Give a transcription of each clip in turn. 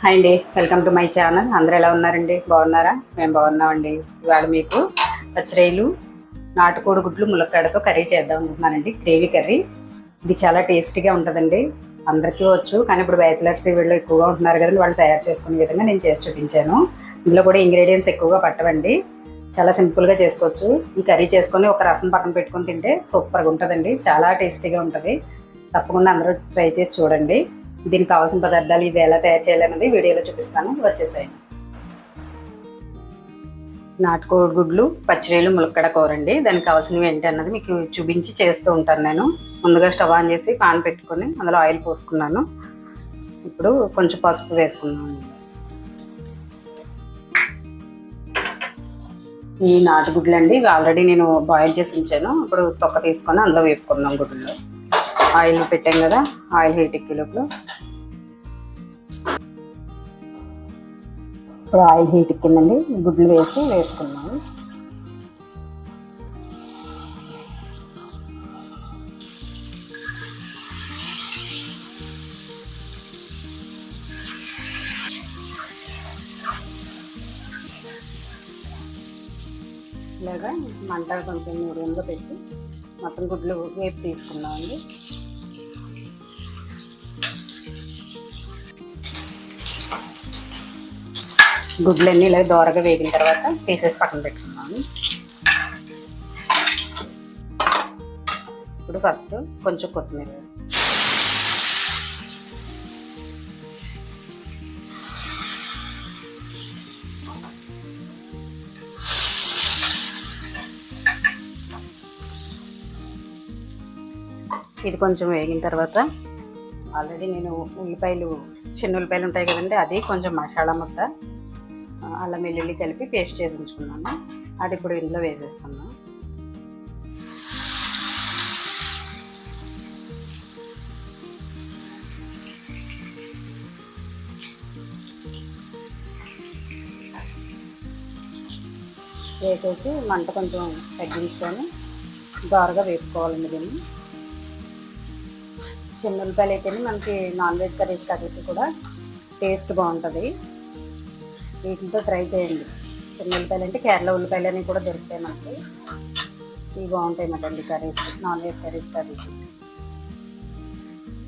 Hi అండి, welcome to my channel. అందరూ ఎలా ఉన్నారండి? బాగున్నారా? మేము బాగున్నామండి. ఇవాళ మీకు పచ్చిరొయ్యలు, నాటుకోడి గుడ్లు, ములక్కాడతో కర్రీ చేద్దాం అనుకుంటున్నానండి. Gravy curry. ఇది చాలా టేస్టీగా ఉంటుందండి. అందరికీ వచ్చు, కానీ ఇప్పుడు బ్యాచిలర్స్ వీళ్ళు ఎక్కువగా ఉంటున్నారు కదండి, వాళ్ళు తయారు చేసుకునే విధంగా నేను చేసి చూపించాను. ఇందులో కూడా ఇంగ్రీడియంట్స్ ఎక్కువగా పట్టవండి, చాలా సింపుల్గా చేసుకోవచ్చు. ఈ కర్రీ చేసుకొని ఒక రసం పక్కన పెట్టుకొని తింటే సూపర్గా ఉంటుందండి, చాలా టేస్టీగా ఉంటుంది. తప్పకుండా అందరూ ట్రై చేసి చూడండి. దీనికి కావాల్సిన పదార్థాలు ఇది ఎలా తయారు చేయాలన్నది వీడియోలో చూపిస్తాను. వచ్చేసాయి. నాటుకోడి గుడ్లు, పచ్చిరొయ్యలు, ములక్కాడ కూర అండి. దానికి కావాల్సినవి ఏంటి అన్నది మీకు చూపించి చేస్తూ ఉంటాను నేను. ముందుగా స్టవ్ ఆన్ చేసి పాన్ పెట్టుకొని అందులో ఆయిల్ పోసుకున్నాను. ఇప్పుడు కొంచెం పసుపు వేసుకున్నాను. ఈ నాటుగుడ్లు అండి, ఇవి ఆల్రెడీ నేను బాయిల్ చేసి ఉంచాను. ఇప్పుడు తొక్క తీసుకొని అందులో వేపుకున్నాం. గుడ్లు ఆయిల్ పెట్టాం కదా, ఆయిల్ హీట్ ఎక్కేలోపు ఇప్పుడు ఆయిల్ హీట్ ఎక్కిందండి, గుడ్లు వేసుకున్నాము. ఇలాగా మంట కొంచెం మీడియంగా పెట్టి మొత్తం గుడ్లు వేపు తీసుకున్నామండి. గుడ్లన్నీ ఇలా దోరగా వేగిన తర్వాత తీసేసి పక్కన పెట్టుకున్నాను. ఇప్పుడు ఫస్ట్ కొంచెం కొత్తిమీర వేస్తాం. ఇది కొంచెం వేగిన తర్వాత ఆల్రెడీ నేను ఉల్లిపాయలు, చిన్న ఉల్లిపాయలు ఉంటాయి కదండి, అది కొంచెం మసాలా ముద్ద, అల్లం వెల్లుల్లి కలిపి పేస్ట్ చేసి ఉంచుకున్నాను. అది ఇప్పుడు ఇందులో వేసేస్తున్నాను. వేసేసి మంట కొంచెం తగ్గించుకొని దోరగా వేపుకోవాలండి. దీన్ని చిన్న ఉల్లిపాయలు అయితేనే మనకి నాన్ వెజ్ కర్రీస్ కర్రీకి కూడా టేస్ట్ బాగుంటుంది. వీటితో ట్రై చేయండి. చిన్న ఉల్లిపాయలు అంటే కేరళ ఉల్లిపాయలు అని కూడా దొరుకుతాయి మనకి. ఇవి బాగుంటాయి mutton curries, non veg curries curries,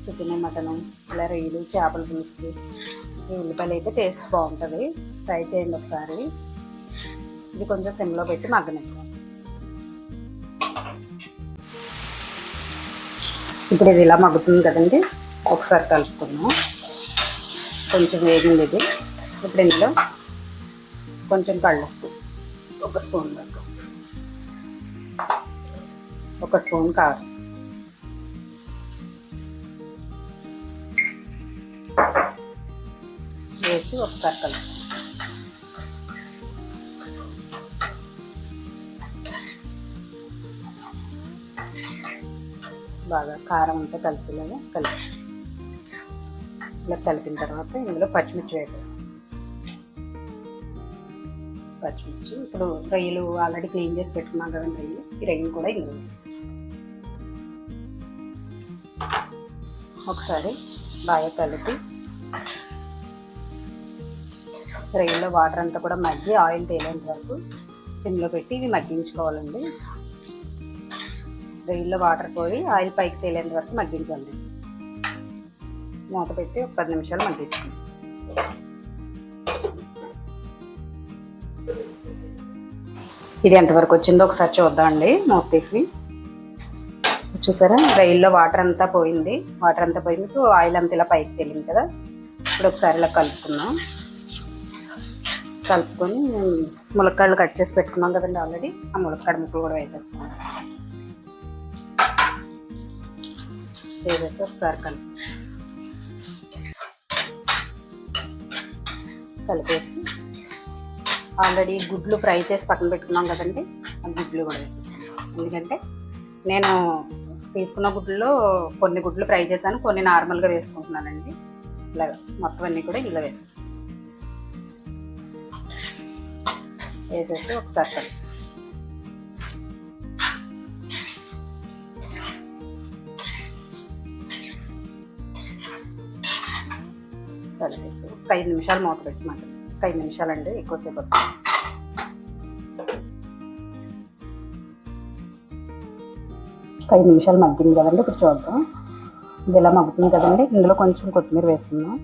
chicken, mutton, ఇలా రొయ్యలు, చేపల పులుసు. ఈ ఉల్లిపాయలు అయితే టేస్ట్ బాగుంటుంది, ట్రై చేయండి ఒకసారి. ఇది కొంచెం సిమ్లో పెట్టి మగ్గనిస్తాం. ఇప్పుడు ఇది ఇలా మగ్గుతుంది కదండి, ఒకసారి కలుపుకున్నాం. కొంచెం వేగింది ఇది. ఇప్పుడు ఇందులో కొంచెం కళ్ళుప్పు, ఒక స్పూన్ దాకా, ఒక స్పూన్ కారం, వేసి ఒకసారి కలుపు. బాగా కారం అంతా కలిసేలాగా కలిపి ఇలా కలిపిన తర్వాత ఇందులో పచ్చిమిర్చి వేసేస్తాం. పచ్చిమిర్చి, ఇప్పుడు రొయ్యలు ఆల్రెడీ క్లీన్ చేసి పెట్టుకున్నాం కదండి రొయ్యలు, ఈ రొయ్యలు కూడా ఇందులో ఒకసారి బాగా కలిపి రొయ్యల్లో వాటర్ అంతా కూడా మగ్గి ఆయిల్ తేలేంత వరకు సిమ్లో పెట్టి ఇవి మగ్గించుకోవాలండి. రొయ్యల్లో వాటర్ పోయి ఆయిల్ పైకి తేలేంత వరకు మగ్గించాలి. మూత పెట్టి ఒక 10 నిమిషాలు మగ్గించుకోండి. ఇది ఎంతవరకు వచ్చిందో ఒకసారి చూద్దామండి. మూత తీసి చూసారా, రొయ్యల్లో వాటర్ అంతా పోయింది. వాటర్ అంతా పోయింది, ఆయిల్ అంతా ఇలా పైకి తేలింది కదా. ఇప్పుడు ఒకసారి ఇలా కలుపుకున్నాం. కలుపుకొని ములక్కాడలు కట్ చేసి పెట్టుకున్నాం కదండి ఆల్రెడీ, ఆ ములక్కాడ ముక్కలు కూడా వేసేస్తాం. వేసేసి ఒకసారి కలిపేసి ఆల్రెడీ గుడ్లు ఫ్రై చేసి పక్కన పెట్టుకున్నాం కదండి, ఆ గుడ్లు కూడా వేసేస్తాం. ఎందుకంటే నేను తీసుకున్న గుడ్లలో కొన్ని గుడ్లు ఫ్రై చేశాను, కొన్ని నార్మల్గా వేసుకుంటున్నానండి. ఇలా మొత్తం అన్నీ కూడా ఇలా వేసేసి ఒకసారి కలిపి కలిపేసి ఒక 5 నిమిషాలు మూత పెట్టమాట. ఒక 5 నిమిషాలండి, ఎక్కువసేపు వస్తుంది. ఒక 5 నిమిషాలు మగ్గింది కదండి. ఇప్పుడు చూద్దాం. ఇది ఇలా మగ్గుతుంది కదండి. ఇందులో కొంచెం కొత్తిమీర వేసుకుందాం.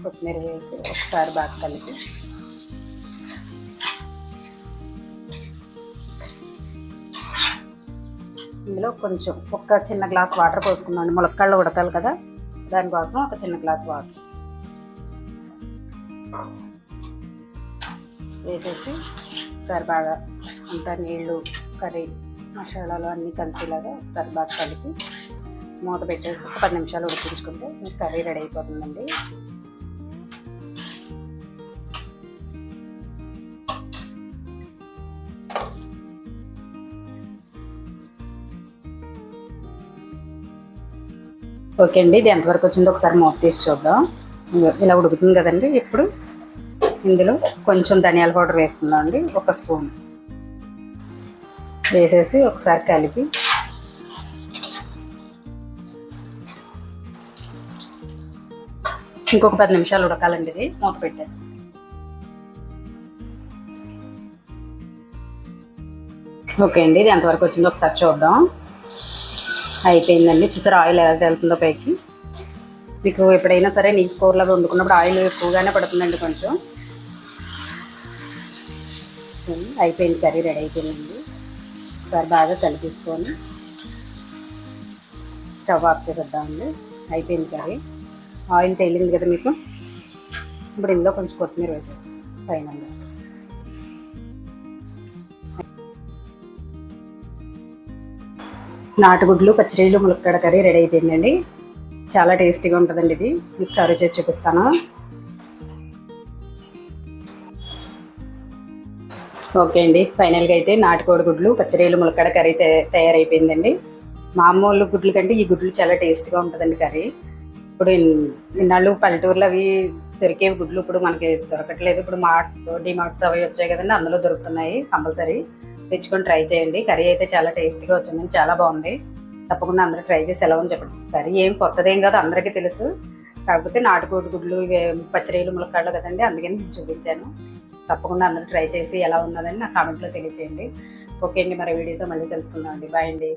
కొత్తిమీర వేసి ఒకసారి బాగా కలిపి ఇందులో కొంచెం ఒక చిన్న గ్లాస్ వాటర్ పోసుకుందాం. ములక్కాళ్ళు ఉడకాలి కదా, దానికోసం ఒక చిన్న గ్లాస్ వాటర్ వేసేసి ఒకసారి బాగా అంతా నీళ్ళు, కర్రీ మసాలాలు అన్నీ కలిసేలాగా ఒకసారి బాగా కలిపి మూత పెట్టేసి ఒక 10 నిమిషాలు ఉడికించుకుంటే మీకు కర్రీ రెడీ అయిపోతుందండి. ఓకే అండి, ఇది ఎంతవరకు వచ్చిందో ఒకసారి మూత తీసి చూద్దాం. ఇలా ఉడుకుతుంది కదండి. ఇప్పుడు ఇందులో కొంచెం ధనియాల పౌడర్ వేసుకుందాం అండి, 1 స్పూన్ వేసేసి ఒకసారి కలిపి ఇంకొక 10 నిమిషాలు ఉడకాలండి. ఇది మూత పెట్టేసి ఓకే అండి, ఇది ఎంతవరకు వచ్చిందో ఒకసారి చూద్దాం. అయిపోయిందండి. చూసారు ఆయిల్ ఎలా వెళ్తుందో పైకి. మీకు ఎప్పుడైనా సరే నీసు కూరలాగా వండుకున్నప్పుడు ఆయిల్ ఎక్కువగానే పడుతుందండి కొంచెం. అయిపోయింది, కర్రీ రెడీ అయిపోయిందండి. ఒకసారి బాగా కలిపేసుకొని స్టవ్ ఆఫ్ చేద్దామండి. అయిపోయింది కర్రీ. ఆయిల్ తేలింది కదా మీకు. ఇప్పుడు ఇందులో కొంచెం కొత్తిమీర వేసేస్తాం పైన. నాటుగుడ్లు, పచ్చిరొయ్యలు, ములక్కాడ కర్రీ రెడీ అయిపోయిందండి. చాలా టేస్టీగా ఉంటుందండి. ఇది మీకు సర్వ్ చేసి చూపిస్తాను. ఓకే అండి, ఫైనల్గా అయితే నాటుకోడి గుడ్లు, పచ్చిరొయ్యలు, ములక్కాడ కర్రీ తయారైపోయిందండి. మామూలు గుడ్లు కంటే ఈ గుడ్లు చాలా టేస్ట్గా ఉంటుందండి కర్రీ. ఇప్పుడు ఇన్నాళ్ళు పల్లెటూరులో అవి దొరికేవి గుడ్లు ఇప్పుడు మనకి దొరకట్లేదు. ఇప్పుడు డిమార్ట్స్ అవి వచ్చాయి కదండి, అందులో దొరుకుతున్నాయి. కంపల్సరీ తెచ్చుకొని ట్రై చేయండి. కర్రీ అయితే చాలా టేస్ట్గా వచ్చిందండి, చాలా బాగుంది. తప్పకుండా అందరూ ట్రై చేసి ఎలా అని చెప్పండి. కర్రీ ఏం కొత్తదేం కాదు, అందరికీ తెలుసు. కాకపోతే నాటుకోడి గుడ్లు, పచ్చిరొయ్యలు, ములక్కాడలు కదండి, అందుకని నేను చూపించాను. తప్పకుండా అందరూ ట్రై చేసి ఎలా ఉన్నదని నా కామెంట్లో తెలియజేయండి. ఓకే అండి, మరి వీడియోతో మళ్ళీ తెలుసుకుందాం అండి. బాయ్ అండి.